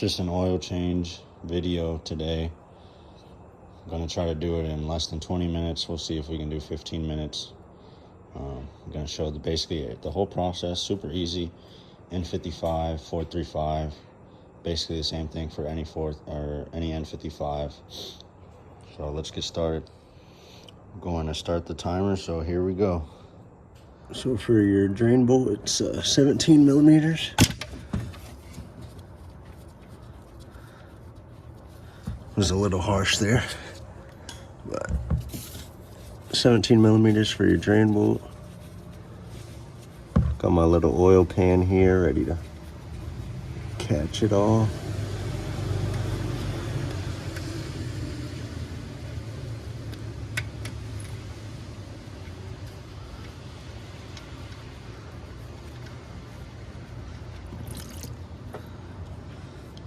just an oil change video today. I'm gonna try to do it in less than 20 minutes. We'll see if we can do 15 minutes. I'm gonna show basically the whole process, super easy. N55, 435, basically the same thing for any N55. So let's get started. I'm going to start the timer, so here we go. So for your drain bolt, it's 17 millimeters. Was a little harsh there, but 17 millimeters for your drain bolt. Got my little oil pan here ready to catch it all.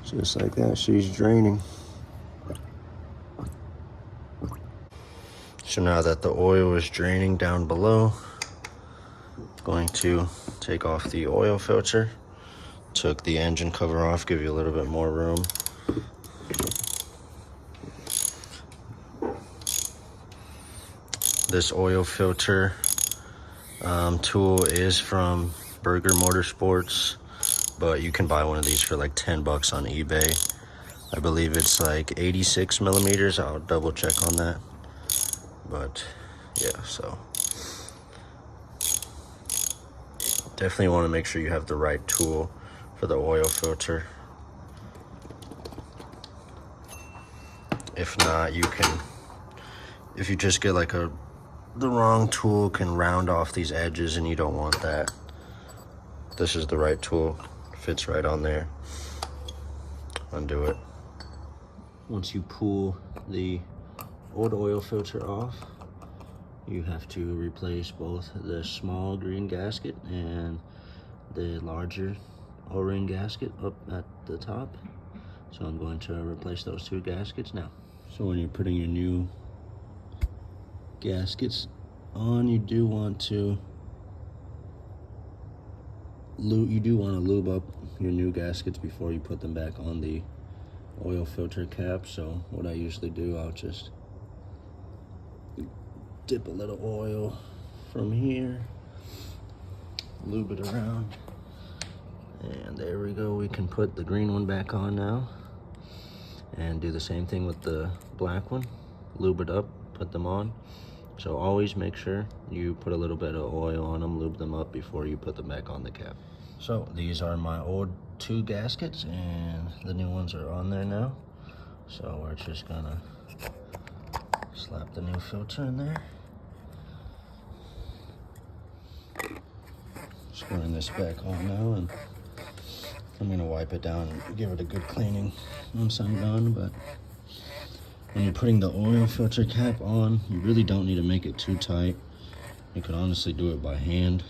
Just like that, she's draining. So now that the oil is draining down below, going to take off the oil filter. Took the engine cover off, give you a little bit more room. This oil filter tool is from Burger Motorsports, but you can buy one of these for like 10 bucks on eBay. I believe it's like 86 millimeters. I'll double check on that. But yeah, so definitely want to make sure you have the right tool for the oil filter. If not, if you just get like the wrong tool, can round off these edges, and you don't want that. This is the right tool, fits right on there. Undo it. Once you pull the old oil filter off, you have to replace both the small green gasket and the larger O-ring gasket up at the top. So I'm going to replace those two gaskets now. So when you're putting your new gaskets on, you do want to lube up your new gaskets before you put them back on the oil filter cap. So what I usually do, I'll just dip a little oil from here, lube it around, and there we go. We can put the green one back on now and do the same thing with the black one. Lube it up, put them on. So always make sure you put a little bit of oil on them, lube them up before you put them back on the cap. So these are my old two gaskets, and the new ones are on there now. So we're just gonna slap the new filter in there. Screwing this back on now, and I'm gonna wipe it down and give it a good cleaning once I'm done. But when you're putting the oil filter cap on, you really don't need to make it too tight. You could honestly do it by hand.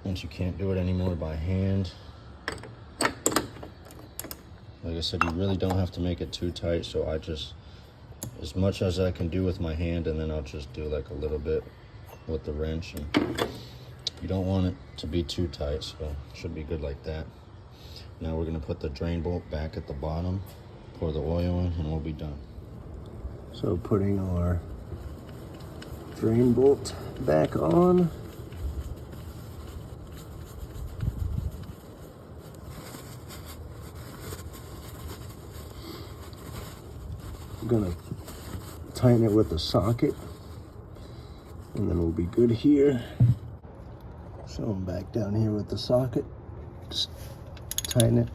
Once you can't do it anymore by hand, like I said, you really don't have to make it too tight. So I just, as much as I can do with my hand, and then I'll just do like a little bit with the wrench. And you don't want it to be too tight, so it should be good like that. Now we're gonna put the drain bolt back at the bottom, pour the oil in, and we'll be done. So putting our drain bolt back on. I'm gonna tighten it with the socket, and then we'll be good here. So I'm back down here with the socket. Just tighten it.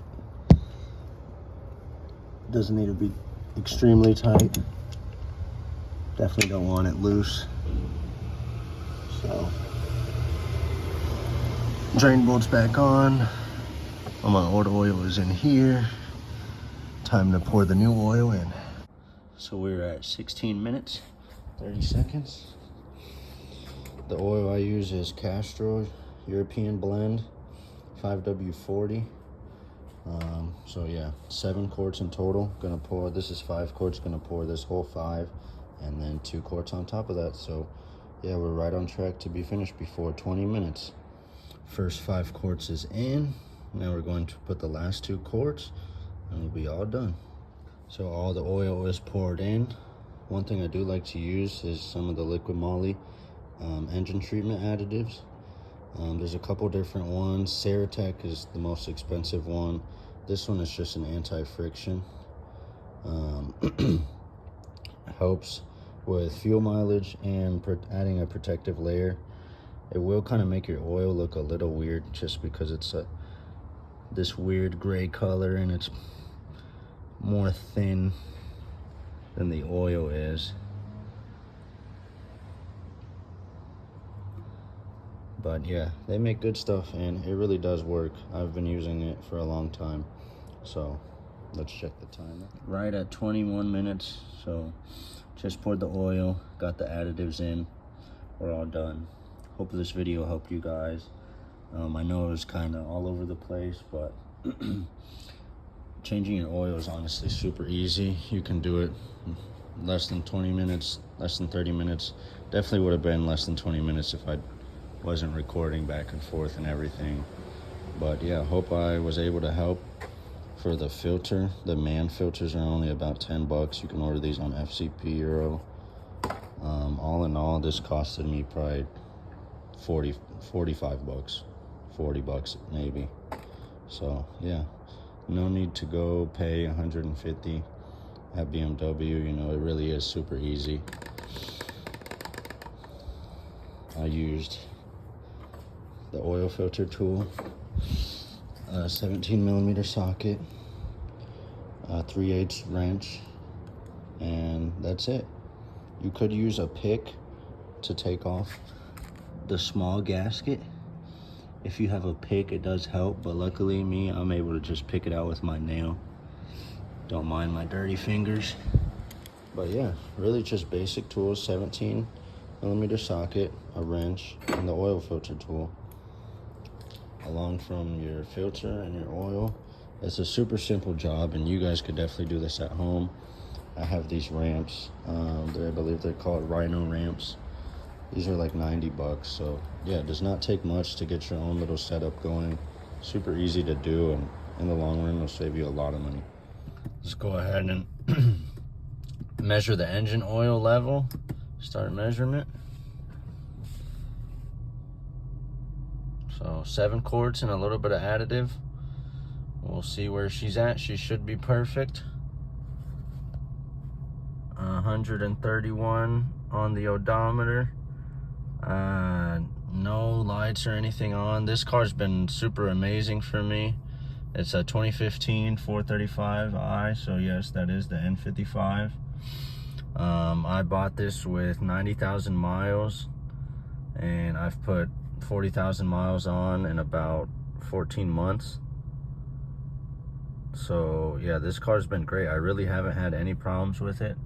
Doesn't need to be extremely tight. Definitely don't want it loose. So drain bolt's back on. All my old oil is in here. Time to pour the new oil in. So we're at 16 minutes, 30 seconds. The oil I use is Castrol European Blend 5W40. So yeah, 7 quarts in total. Gonna pour, this is 5 quarts, gonna pour this whole 5, and then 2 quarts on top of that. So yeah, we're right on track to be finished before 20 minutes. First 5 quarts is in. Now we're going to put the last 2 quarts and we'll be all done. So all the oil is poured in. One thing I do like to use is some of the liquid moly engine treatment additives. There's a couple different ones. Ceratec is the most expensive one. This one is just an anti-friction. Helps with fuel mileage and adding a protective layer. It will kind of make your oil look a little weird just because it's this weird gray color and it's more thin than the oil is. But yeah, they make good stuff and it really does work. I've been using it for a long time. So let's check the timer. Right at 21 minutes. So just poured the oil, got the additives in. We're all done. Hope this video helped you guys. I know it was kind of all over the place, but changing your oil is honestly super easy. You can do it less than 20 minutes, less than 30 minutes. Definitely would have been less than 20 minutes if I wasn't recording back and forth and everything. But yeah, hope I was able to help. For the filter, the Mann filters are only about 10 bucks. You can order these on FCP Euro. All in all, this costed me probably 45 bucks, 40 bucks maybe. So yeah, no need to go pay 150 at BMW. You know, it really is super easy. I used the oil filter tool, a 17mm socket, a 3/8 wrench, and that's it. You could use a pick to take off the small gasket. If you have a pick, it does help, but luckily I'm able to just pick it out with my nail. Don't mind my dirty fingers. But yeah, really just basic tools: 17mm socket, a wrench, and the oil filter tool. Along from your filter and your oil. It's a super simple job, and you guys could definitely do this at home. I have these ramps. I believe they're called Rhino ramps. These are like 90 bucks. So yeah, it does not take much to get your own little setup going. Super easy to do, and in the long run, it'll save you a lot of money. Let's go ahead and measure the engine oil level. Start measurement. So 7 quarts and a little bit of additive. We'll see where she's at. She should be perfect. 131 on the odometer. No lights or anything on. This car's been super amazing for me. It's a 2015 435i, so yes, that is the N55. I bought this with 90,000 miles, and I've put 40,000 miles on in about 14 months. So yeah, this car's been great. I really haven't had any problems with it.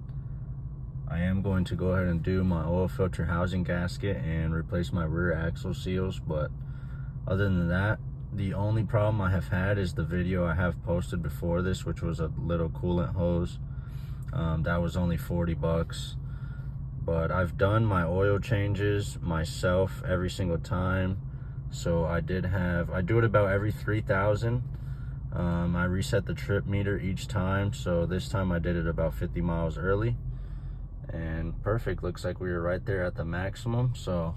I am going to go ahead and do my oil filter housing gasket and replace my rear axle seals, but other than that, the only problem I have had is the video I have posted before this, which was a little coolant hose. That was only 40 bucks. But I've done my oil changes myself every single time. So I do it about every 3,000. I reset the trip meter each time. So this time I did it about 50 miles early. And perfect, looks like we were right there at the maximum. So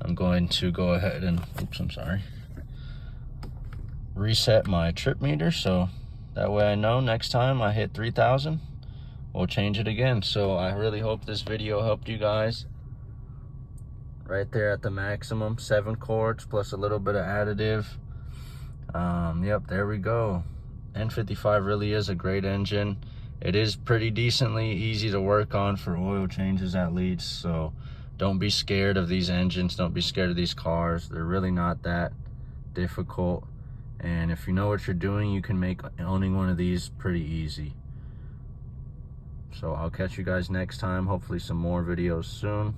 I'm going to go ahead and, reset my trip meter. So that way I know next time I hit 3,000. We'll change it again. So I really hope this video helped you guys. Right there at the maximum, 7 quarts plus a little bit of additive. Yep, there we go. N55 really is a great engine. It is pretty decently easy to work on for oil changes at least. So don't be scared of these engines. Don't be scared of these cars. They're really not that difficult. And if you know what you're doing, you can make owning one of these pretty easy. So I'll catch you guys next time. Hopefully some more videos soon.